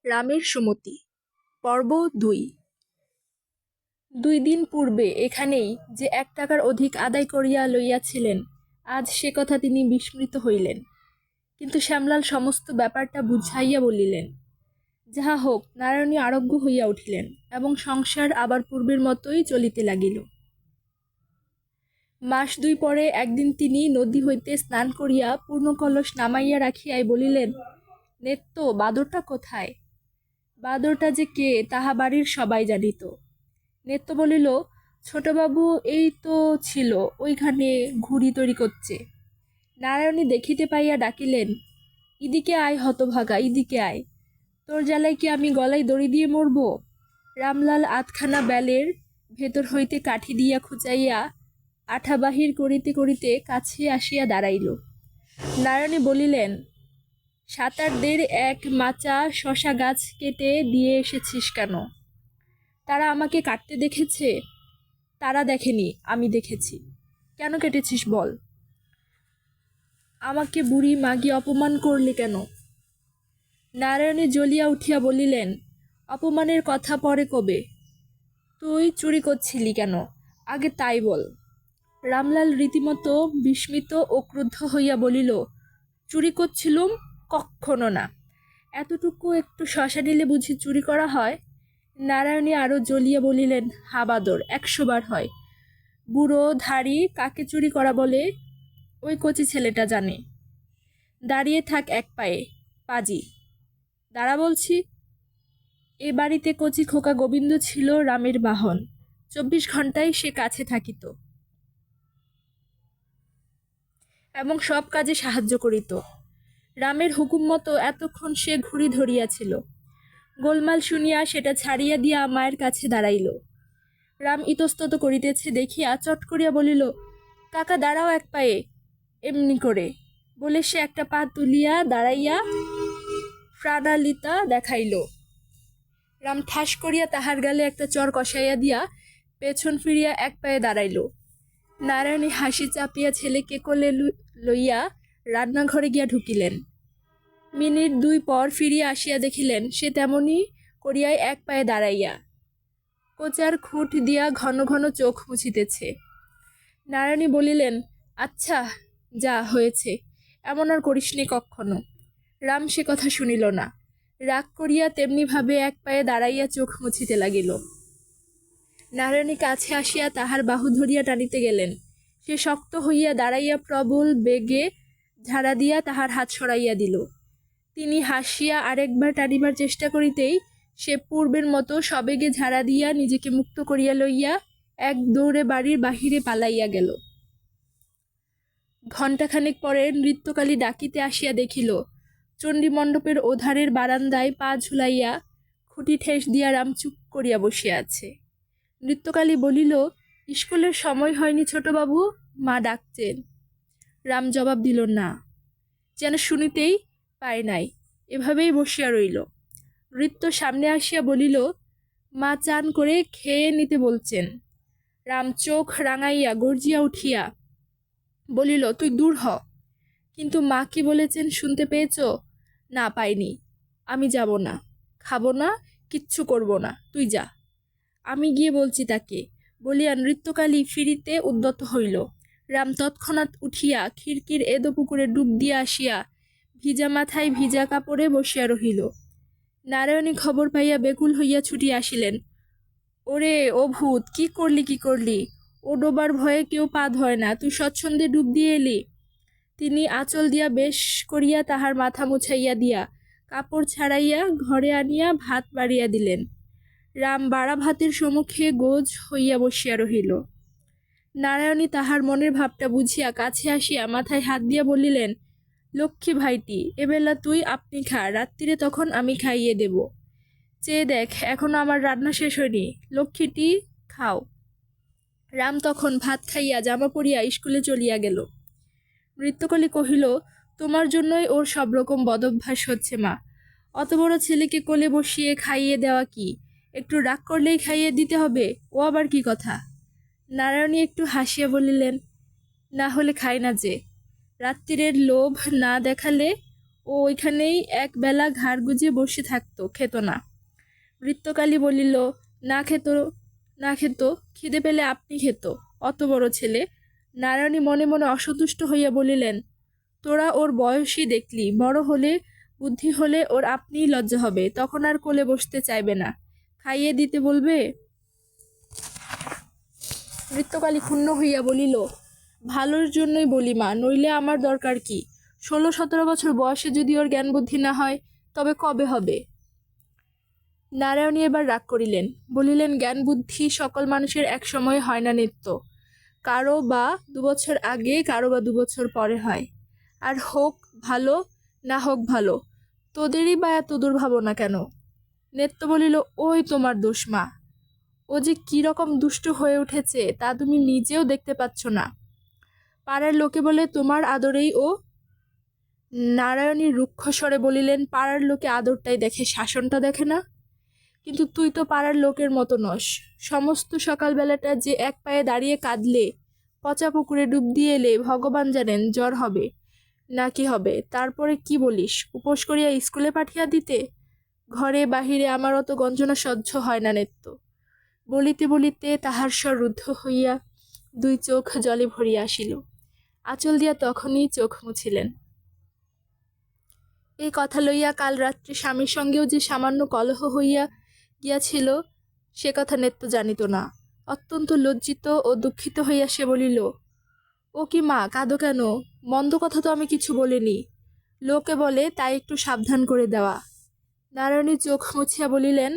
রামের সুমতি পর্ব ২। ২ দিন পূর্বে এখানেই যে ১ টাকার অধিক আদায় করিয়া লইয়াছিলেন, আজ সে কথা তিনি বিস্মৃত হইলেন। কিন্তু শ্যামলাল সমস্ত ব্যাপারটা বুঝাইয়া বলিলেন। যাহা হোক, নারায়ণী আরোগ্য হইয়া উঠিলেন এবং সংসার আবার পূর্বের মতোই চলিতে লাগিল। মাস ২ পরে একদিন তিনি নদী হইতে স্নান করিয়া পূর্ণ কলস নামাইয়া রাখিয়াই বলিলেন, নেত্য, বাদরটা কোথায়? বাদরটা যে কে তাহা বাড়ির সবাই জানিত। নেত্য বলিল, ছোটবাবু এই তো ছিল, ওইখানে ঘুড়ি তৈরি করছে। নারায়ণী দেখিতে পাইয়া ডাকিলেন, ইদিকে আয় হতভাগা, ইদিকে আয়। তোর জ্বালায় কি আমি গলায় দড়ি দিয়ে মরব? রামলাল আধখানা বেলের ভেতর হইতে কাঠি দিয়া খুঁচাইয়া আঠা বাহির করিতে করিতে কাছে আসিয়া দাঁড়াইল। নারায়ণী বলিলেন, ৭-৮ এক মাচা শশা গাছ কেটে দিয়ে এসেছিস কেন? তারা আমাকে কাটতে দেখেছে? তারা দেখেনি, আমি দেখেছি। কেন কেটেছিস বল? আমাকে বুড়ি মাগি অপমান করলি কেন? নারায়ণী জ্বলিয়া উঠিয়া বলিলেন, অপমানের কথা পরে কবে। তুই চুরি করছিলি কেন, আগে তাই বল। রামলাল রীতিমতো বিস্মিত ও ক্রুদ্ধ হইয়া বলিল, চুরি করছিলুম? কক্ষনো না। এতটুকু একটু শশা নিলে বুঝি চুরি করা হয়? নারায়ণী আরও জ্বলিয়া বলিলেন, হাবাদর, ১০০ বার হয়। বুড়ো ধাড়ি কাকে চুরি করা বলে ওই কচি ছেলেটা জানে। দাঁড়িয়ে থাক এক পায়ে, পাজি। দাঁড়া বলছি। এ বাড়িতে কচি খোকা গোবিন্দ ছিল রামের বাহন। ২৪ ঘন্টায় সে কাছে থাকিত এবং সব কাজে সাহায্য করিত। রামের হুকুম মতো এতক্ষণ সে ঘুড়ি ধরিয়াছিল। গোলমাল শুনিয়া সেটা ছাড়িয়া দিয়া মায়ের কাছে দাঁড়াইল। রাম ইতস্তত করিতেছে দেখিয়া চট করিয়া বলিল, কাকা দাঁড়াও এক পায়ে। এমনি করে বলে সে একটা পা তুলিয়া দাঁড়াইয়া প্রাণালিতা দেখাইল। রাম ঠাস করিয়া তাহার গালে একটা চর কষাইয়া দিয়া পেছন ফিরিয়া এক পায়ে দাঁড়াইল। নারায়ণী হাসি চাপিয়া ছেলেকে কোলে লইয়া রান্নাঘরে গিয়া ঢুকিলেন। মিনিট ২ পর ফিরিয়া আসিয়া দেখিলেন সে তেমনি করিয়াই এক পায়ে দাঁড়াইয়া কোচার খুঁট দিয়া ঘন ঘন চোখ মুছিতেছে। নারায়ণী বলিলেন, আচ্ছা, যা হয়েছে, এমন আর করিসনি কক্ষনো। রাম সে কথা শুনিল না, রাগ করিয়া তেমনিভাবে এক পায়ে দাঁড়াইয়া চোখ মুছিতে লাগিল। নারায়ণী কাছে আসিয়া তাহার বাহু ধরিয়া টানিতে গেলেন। সে শক্ত হইয়া দাঁড়াইয়া প্রবল বেগে ঝাড়া দিয়া তাহার হাত সরাইয়া দিল। তিনি হাসিয়া আরেকবার টানিবার চেষ্টা করিতেই সে পূর্বের মতো সবেগে ঝাড়া দিয়া নিজেকে মুক্ত করিয়া লইয়া এক দৌড়ে বাড়ির বাহিরে পালাইয়া গেল। ঘণ্টাখানেক পরে নৃত্যকালী ডাকিতে আসিয়া দেখিল চণ্ডীমণ্ডপের ওধারের বারান্দায় পা ঝুলাইয়া খুঁটি ঠেস দিয়া রাম চুপ করিয়া বসিয়া আছে। নৃত্যকালী বলিল, স্কুলের সময় হয়নি ছোটবাবু, মা ডাকছেন। রাম জবাব দিল না, যেন শুনিতেই পায় নাই, এভাবেই বসিয়া রইল। নৃত্য সামনে আসিয়া বলিল, মা চান করে খেয়ে নিতে বলছেন। রাম চোখ রাঙাইয়া গর্জিয়া উঠিয়া বলিল, তুই দূর হ। কিন্তু মা কি বলেছেন শুনতে পেয়েছ? না, পাইনি। আমি যাব না, খাবো না, কিচ্ছু করব না, তুই যা। আমি গিয়ে বলছি তাকে, বলিয়া নৃত্যকালী ফিরিতে উদ্যত হইল। রাম তৎক্ষণাৎ উঠিয়া খিড়কির এদো পুকুরে ডুব দিয়া আসিয়া ভিজা মাথায় ভিজা কাপড়ে বসিয়া রহিল। নারায়ণী খবর পাইয়া বেকুল হইয়া ছুটিয়া আসিলেন। ওরে ও ভূত, কি করলি কি করলি? ও ডোবার ভয়ে কেউ পা ধয় না, তুই স্বচ্ছন্দে ডুব দিয়ে এলি। তিনি আঁচল দিয়া বেশ করিয়া তাহার মাথা মুছাইয়া দিয়া কাপড় ছাড়াইয়া ঘরে আনিয়া ভাত বাড়িয়া দিলেন। রাম বাড়া ভাতের সম্মুখে গোজ হইয়া বসিয়া রহিল। নারায়ণী তাহার মনের ভাবটা বুঝিয়া কাছে আসিয়া মাথায় হাত দিয়া বলিলেন, লক্ষ্মী ভাইটি, এবেলা তুই আপনি খা, রাত্রিরে তখন আমি খাইয়ে দেব। চেয়ে দেখ, এখনো আমার রান্না শেষ হয়নি, লক্ষ্মীটি খাও। রাম তখন ভাত খাইয়া জামা পরিয়া স্কুলে চলিয়া গেল। নৃত্যকলী কহিল, তোমার জন্যই ওর সব রকম বদভ্যাস হচ্ছে মা। অত বড় ছেলেকে কোলে বসিয়ে খাইয়ে দেওয়া কি? একটু রাগ করলেই খাইয়ে দিতে হবে, ও আবার কি কথা? নারায়ণী একটু হাসিয়া বলিলেন, না হলে খাই না যে। রাত্রিরের লোভ না দেখালে ও ওইখানেই একবেলা ঘাড় গুজিয়ে বসে থাকতো, খেত না। নৃত্যকালী বলিল, না খেত, না খেত, খিদে পেলে আপনি খেত, অত বড় ছেলে। নারায়ণী মনে মনে অসন্তুষ্ট হইয়া বলিলেন, তোরা ওর বয়সই দেখলি, বড় হলে, বুদ্ধি হলে ওর আপনিই লজ্জা হবে, তখন আর কোলে বসতে চাইবে না, খাইয়ে দিতে বলবে। নৃত্যকালী ক্ষুণ্ণ হইয়া বলিল, ভালোর জন্যই বলি মা, নইলে আমার দরকার কি? 16-17 বছর বয়সে যদি ওর জ্ঞান বুদ্ধি না হয়, তবে কবে হবে? নারায়ণী এবার রাগ করিলেন, বলিলেন, জ্ঞান বুদ্ধি সকল মানুষের এক সময় হয় না নিত্য, কারো বা 2 বছর আগে, কারো বা 2 বছর পরে হয়। আর হোক ভালো, না হোক ভালো, তোদেরই বা এত দুর্ভাবনা কেন? নেত্য বলিল, ওই তোমার দোষ মা, ও যে কি রকম দুষ্ট হয়ে উঠেছে তা তুমি নিজেও দেখতে পাচ্ছ না। পাড়ার লোকে বলে তোমার আদরেই ও। নারায়ণী রুক্ষ স্বরে বলিলেন, পাড়ার লোকে আদরটাই দেখে, শাসনটা দেখে না। কিন্তু তুই তো পাড়ার লোকের মতো নস। সমস্ত সকালবেলাটা যে এক পায়ে দাঁড়িয়ে কাঁদলে, পচা পুকুরে ডুব দিয়ে এলে, ভগবান জানেন জ্বর হবে না কি হবে। তারপরে কি বলিস, উপোস করিয়া স্কুলে পাঠিয়ে দিতে? ঘরে বাহিরে আমার অত গঞ্জনা সহ্য হয় না নেত্য। বলিতে বলিতে তাহার স্বর রুদ্ধ হইয়া 2 চোখ জলে ভরিয়া আসিল। আঁচল দিয়া তখনই চোখ মুছিলেন। এই কথা লইয়া কাল রাত্রে স্বামীর সঙ্গেও যে সামান্য কলহ হইয়া গিয়াছিল, সে কথা নেত্য জানিত না। অত্যন্ত লজ্জিত ও দুঃখিত হইয়া সে বলিল, ও কি মা, কাঁদো কেন? মন্দ কথা তো আমি কিছু বলিনি, লোকে বলে তাই একটু সাবধান করে দেওয়া। নারায়ণী চোখ মুছিয়া বলিলেন,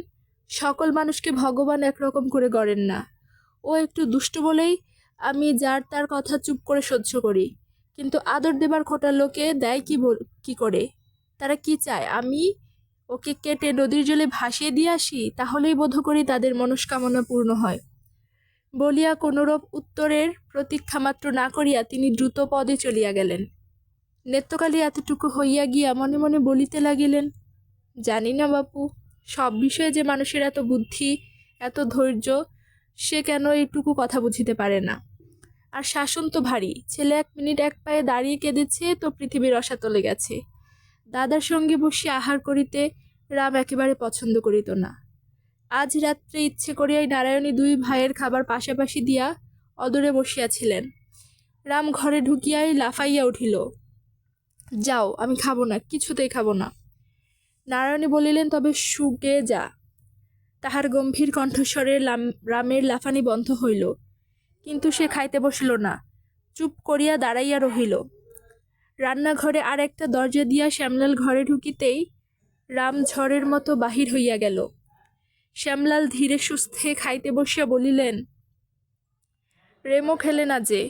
সকল মানুষকে ভগবান একরকম করে গড়েন না। ও একটু দুষ্ট বলেই আমি যার তার কথা চুপ করে সহ্য করি, কিন্তু আদর দেবার খোটা লোকে দেয় কি করে? তারা কি চায়, আমি ওকে কেটে নদীর জলে ভাসিয়ে দিয়ে আসি? তাহলেই বোধ করি তাদের মনস্কামনা পূর্ণ হয়। বলিয়া কোনরূপ উত্তরের প্রতীক্ষা মাত্র না করিয়া তিনি দ্রুত পদে চলিয়া গেলেন। নেত্রকালী এতটুকু হইয়া গিয়া মনে মনে বলিতে লাগিলেন, জানি না বাপু, সব বিষয়ে যে মানুষের এত বুদ্ধি, এত ধৈর্য, সে কেন এইটুকু কথা বুঝিতে পারে না? আর শাসন তো ভারী, ছেলে 1 মিনিট এক পায়ে দাঁড়িয়ে কেঁদেছে তো পৃথিবীর রসাতলে গেছে। দাদার সঙ্গে বসে আহার করিতে রাম একেবারে পছন্দ করিত না। আজ রাত্রে ইচ্ছে করিয়াই নারায়ণী 2 ভাইয়ের খাবার পাশাপাশি দিয়া অদূরে বসিয়াছিলেন। রাম ঘরে ঢুকিয়াই লাফাইয়া উঠিল, যাও, আমি খাবো না, কিছুতেই খাবো না। নারায়ণী বলিলেন, তবে শুগে যা। তাহার গম্ভীর কণ্ঠস্বরে রামের লাফানি বন্ধ হইল, কিন্তু সে খাইতে বসিল না, চুপ করিয়া দাঁড়াইয়া রহিল। রান্নাঘরে আর একটা দরজা দিয়া শ্যামলাল ঘরে ঢুকিতেই রাম ঝড়ের মতো বাহির হইয়া গেল। শ্যামলাল ধীরে সুস্থে খাইতে বসিয়া বলিলেন, রেমো খেলে না যে?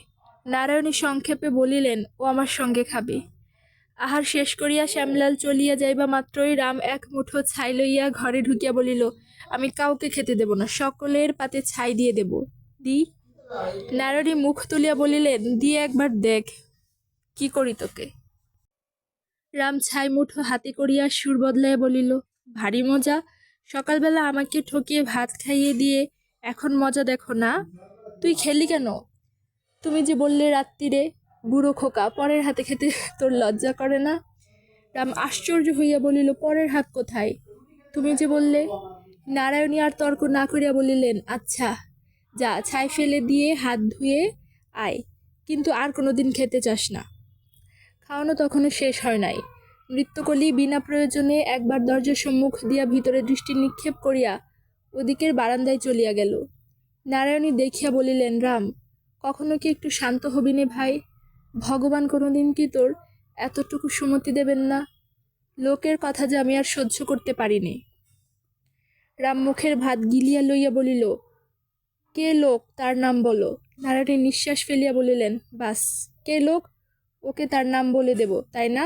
নারায়ণী সংক্ষেপে বলিলেন, ও আমার সঙ্গে খাবে। আহার শেষ করিয়া শ্যামলাল চলিয়া যাইবা মাত্রই রাম 1 মুঠো ছাই লইয়া ঘরে ঢুকিয়া বলিল, আমি কাউকে খেতে দেব না, সকলের পাতে ছাই দিয়ে দেব। দি? নারায়ণী মুখ তুলিয়া বলিলেন, দিয়ে একবার দেখ কি করি তোকে। রাম ছাই মুঠো হাতে করিয়া সুর বদলাইয়া বলিল, ভারী মজা, সকালবেলা আমাকে ঠকিয়ে ভাত খাইয়ে দিয়ে এখন মজা দেখো না? তুই খেলি কেন? তুমি যে বললে রাত্রিরে, বুড়ো খোকা, পরের হাতে খেতে তোর লজ্জা করে না? রাম আশ্চর্য হইয়া বলিল, পরের হাত কোথায়? তুমি যে বললে। নারায়ণী আর তর্ক না করিয়া বলিলেন, আচ্ছা যা, ছাই ফেলে দিয়ে হাত ধুয়ে আয়, কিন্তু আর কোনোদিন খেতে চাস না। খাওয়ানো তখনও শেষ হয় নাই। নৃত্যকলি বিনা প্রয়োজনে একবার দরজার সম্মুখ দিয়া ভিতরে দৃষ্টি নিক্ষেপ করিয়া ওদিকের বারান্দায় চলিয়া গেল। নারায়ণী দেখিয়া বলিলেন, রাম, কখনো কি একটু শান্ত হবি নে ভাই? ভগবান কোনোদিন কি তোর এতটুকু সুমতি দেবেন না? লোকের কথা যে আমি আর সহ্য করতে পারিনি। রাম মুখের ভাত গিলিয়া লইয়া বলিল, কে লোক, তার নাম বলো। নারায়ণী নিঃশ্বাস ফেলিয়া বলিলেন, বাস, কে লোক, ওকে তার নাম বলে দেব, তাই না?